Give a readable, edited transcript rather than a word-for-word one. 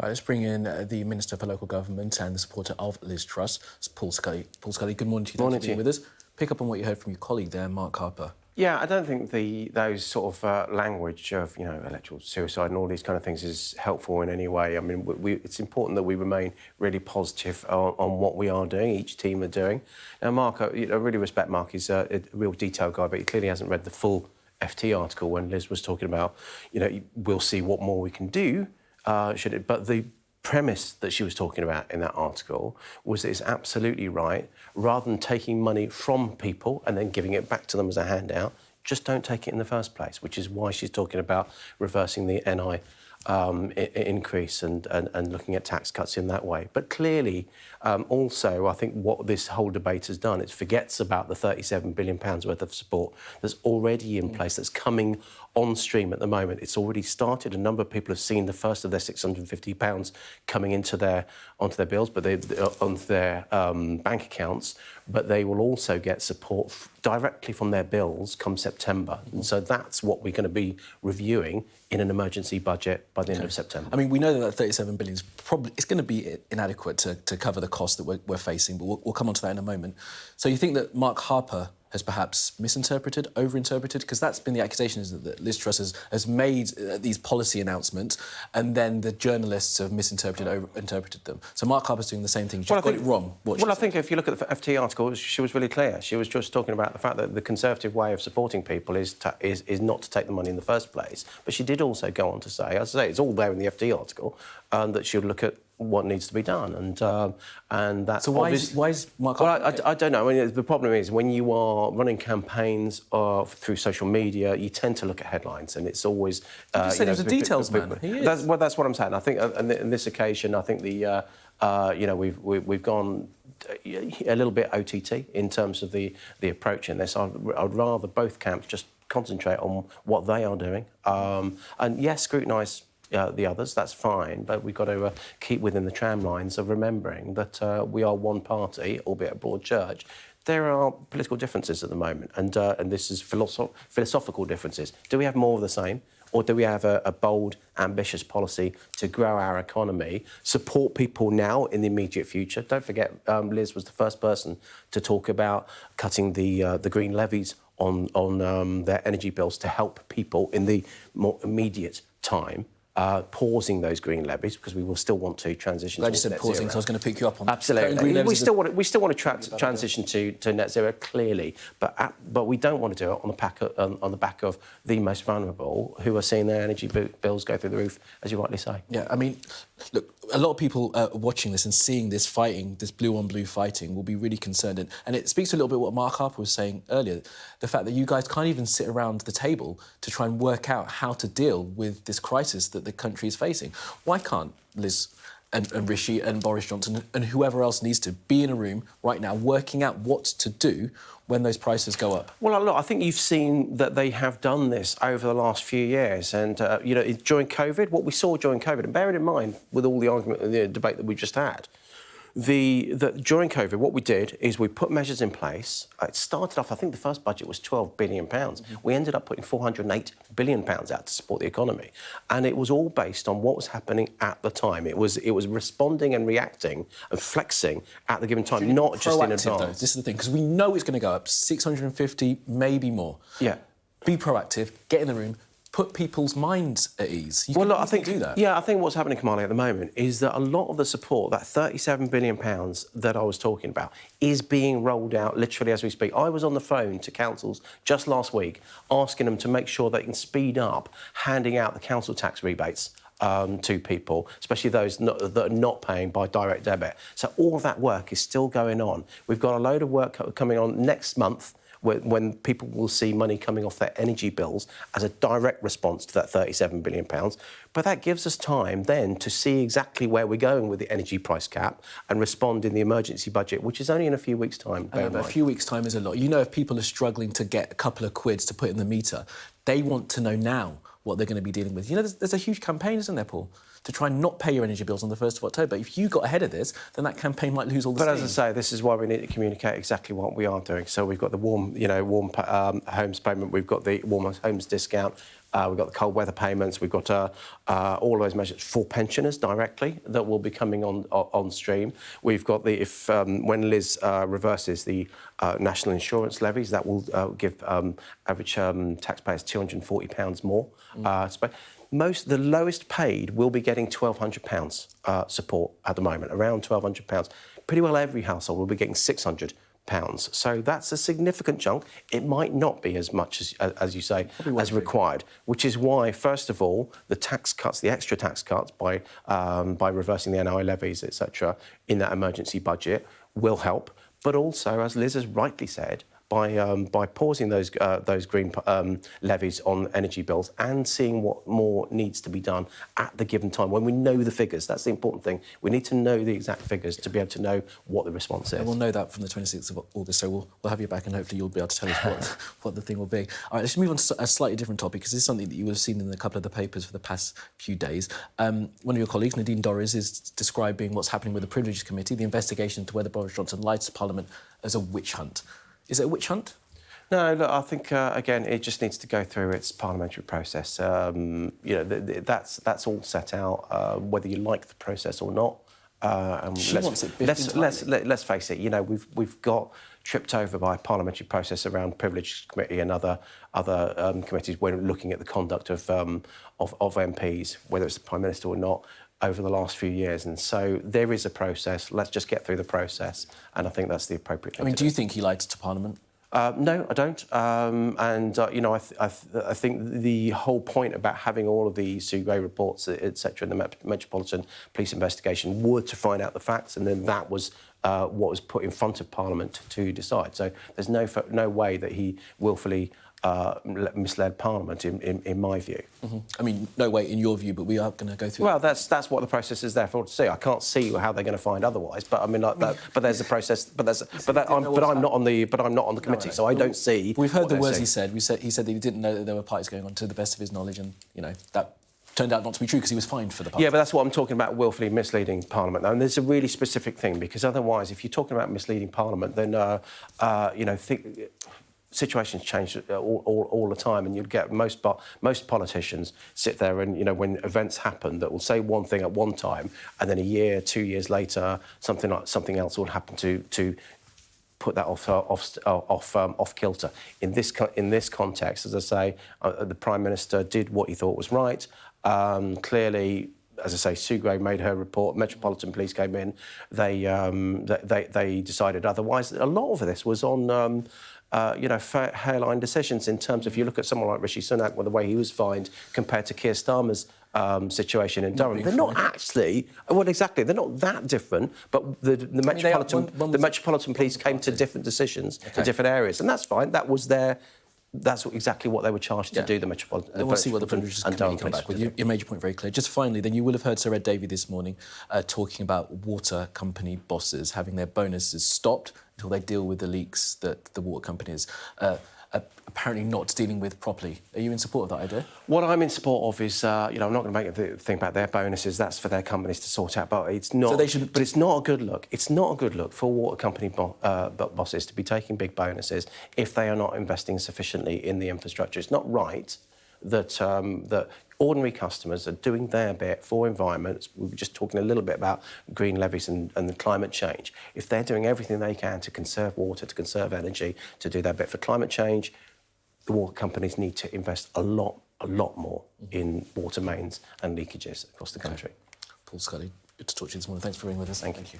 All right, let's bring in the Minister for Local Government and the supporter of Liz Truss, Paul Scully. Paul Scully, good morning to you. Thanks for being with us. Pick up on what you heard from your colleague there, Mark Harper. Yeah, I don't think those sort of language of, electoral suicide and all these kind of things is helpful in any way. I mean, it's important that we remain really positive on what we are doing, each team are doing. Now, Mark, I really respect Mark. He's a real detailed guy, but he clearly hasn't read the full FT article when Liz was talking about, we'll see what more we can do, But the premise that she was talking about in that article was that it's absolutely right. Rather than taking money from people and then giving it back to them as a handout, just don't take it in the first place, which is why she's talking about reversing the NI increase and looking at tax cuts in that way. But clearly, also, I think what this whole debate has done, it forgets about the £37 billion worth of support that's already in place, that's coming on stream at the moment. It's already started. A number of people have seen the first of their £650 coming onto their bills, but onto their bank accounts. But they will also get support directly from their bills come September. And so that's what we're going to be reviewing in an emergency budget by the end of September. I mean, we know that £37 billion is probably going to be inadequate to cover the cost that we're facing, but we'll come on to that in a moment. So you think that Mark Harper has perhaps misinterpreted, overinterpreted? Because that's been the accusation, isn't it, that Liz Truss has made these policy announcements and then the journalists have misinterpreted, overinterpreted them. So Mark Harper's doing the same thing. Well, got it wrong. I think if you look at the FT article, she was really clear. She was just talking about the fact that the Conservative way of supporting people is not to take the money in the first place. But she did also go on to say, as I say, it's all there in the FT article, that she would look at what needs to be done, and that's so why is Mark? Well, I don't know. I mean, the problem is when you are running campaigns through social media, you tend to look at headlines, and it's always. You just said he was a details man. He is. That's what I'm saying. I think, on this occasion, I think we've gone a little bit OTT in terms of the approach in this. I'd rather both camps just concentrate on what they are doing, and yes, scrutinise the others, that's fine, but we've got to keep within the tramlines of remembering that we are one party, albeit a broad church. There are political differences at the moment, and this is philosophical differences. Do we have more of the same, or do we have a bold, ambitious policy to grow our economy, support people now in the immediate future? Don't forget, Liz was the first person to talk about cutting the green levies on their energy bills to help people in the more immediate time. Pausing those green levies because we will still want to transition. I just said pausing, so I was going to pick you up on that. Absolutely, we still want to transition to net zero clearly, but we don't want to do it on the back of the most vulnerable who are seeing their energy bills go through the roof, as you rightly say. Yeah, I mean, look, a lot of people watching this and seeing this fighting, this blue-on-blue fighting, will be really concerned. And it speaks a little bit what Mark Harper was saying earlier, the fact that you guys can't even sit around the table to try and work out how to deal with this crisis that the country is facing. Why can't Liz and Rishi and Boris Johnson and whoever else needs to be in a room right now working out what to do when those prices go up? Well, look, I think you've seen that they have done this over the last few years. And, during COVID, what we saw during COVID, and bear it in mind with all the argument and the debate that we just had, during COVID, what we did is we put measures in place. It started off, I think the first budget was £12 billion. We ended up putting £408 billion out to support the economy. And it was all based on what was happening at the time. It was responding and reacting and flexing at the given time, not just in advance. Though. This is the thing, because we know it's going to go up 650, maybe more. Yeah. Be proactive, get in the room, put people's minds at ease. I think do that. Yeah, I think what's happening, Kamali, at the moment is that a lot of the support, that £37 billion that I was talking about, is being rolled out literally as we speak. I was on the phone to councils just last week asking them to make sure they can speed up handing out the council tax rebates to people, especially those that are not paying by direct debit. So all of that work is still going on. We've got a load of work coming on next month, when people will see money coming off their energy bills as a direct response to that £37 billion. But that gives us time then to see exactly where we're going with the energy price cap and respond in the emergency budget, which is only in a few weeks' time. A few weeks' time is a lot. You know, if people are struggling to get a couple of quids to put in the meter, they want to know now what they're going to be dealing with. You know, there's a huge campaign, isn't there, Paul, to try and not pay your energy bills on the 1st of October. If you got ahead of this, then that campaign might lose all the steam. But as I say, this is why we need to communicate exactly what we are doing. So we've got the warm homes payment, we've got the warm homes discount, we've got the cold weather payments, we've got all those measures for pensioners directly that will be coming on stream. We've got when Liz reverses the national insurance levies, that will give average taxpayers £240 more to pay. The lowest paid will be getting £1,200 support at the moment, around £1,200. Pretty well every household will be getting £600. So that's a significant chunk. It might not be as much as you say, as required, which is why, first of all, the tax cuts, the extra tax cuts by reversing the NI levies, etc., in that emergency budget will help. But also, as Liz has rightly said, by pausing those green levies on energy bills and seeing what more needs to be done at the given time, when we know the figures. That's the important thing. We need to know the exact figures to be able to know what the response is. And we'll know that from the 26th of August, so we'll have you back and hopefully you'll be able to tell us what the thing will be. All right, let's move on to a slightly different topic, because this is something that you would have seen in a couple of the papers for the past few days. One of your colleagues, Nadine Dorries, is describing what's happening with the Privileges Committee, the investigation into whether Boris Johnson lied to Parliament, as a witch hunt. Is it a witch hunt? No, look, I think, again, it just needs to go through its parliamentary process. That's all set out, whether you like the process or not. Let's face it, we've got tripped over by a parliamentary process around Privilege Committee and other committees when looking at the conduct of MPs, whether it's the Prime Minister or not, over the last few years. And so there is a process. Let's just get through the process. And I think that's the appropriate thing to do. Do you think he lied to Parliament? No, I don't. I think the whole point about having all of the Sue Gray reports, etc., in the Metropolitan Police investigation were to find out the facts, and then that was what was put in front of Parliament to decide. So there's no way that he willfully misled Parliament, in my view. Mm-hmm. No way in your view, but we are going to go through. Well, that's what the process is there for to see. I can't see how they're going to find otherwise. But but there's a process. I'm not on the committee, so I don't see. We've heard the words he said. He said that he didn't know that there were parties going on, to the best of his knowledge, and that turned out not to be true because he was fined for the party. Yeah, but that's what I'm talking about, willfully misleading Parliament. And there's a really specific thing, because otherwise, if you're talking about misleading Parliament, then situations change all the time, and you'd get most politicians sit there and, when events happen, that will say one thing at one time, and then a year, 2 years later, something else will happen to put that off kilter. In this context, as I say, the Prime Minister did what he thought was right. Clearly, as I say, Sue Gray made her report. Metropolitan Police came in. They decided otherwise. A lot of this was on hairline decisions, in terms of, if you look at someone like Rishi Sunak, the way he was fined compared to Keir Starmer's situation in Durham. They're not actually, they're not that different, but the Metropolitan Police came to different decisions in different areas, and that's fine. That's exactly what they were charged to do, the Metropolitan. And we'll see what the Privileges Committee come back with. You made your point very clear. Just finally, then, you will have heard Sir Ed Davey this morning talking about water company bosses having their bonuses stopped until they deal with the leaks that the water companies are apparently not dealing with properly. Are you in support of that idea? What I'm in support of is, I'm not going to make a thing about their bonuses. That's for their companies to sort out. But it's not. But it's not a good look. It's not a good look for water company bosses to be taking big bonuses if they are not investing sufficiently in the infrastructure. It's not right that ordinary customers are doing their bit for environment. We were just talking a little bit about green levies and the climate change. If they're doing everything they can to conserve water, to conserve energy, to do their bit for climate change, the water companies need to invest a lot more in water mains and leakages across the country. Paul Scully, good to talk to you this morning. Thanks for being with us. Thank you.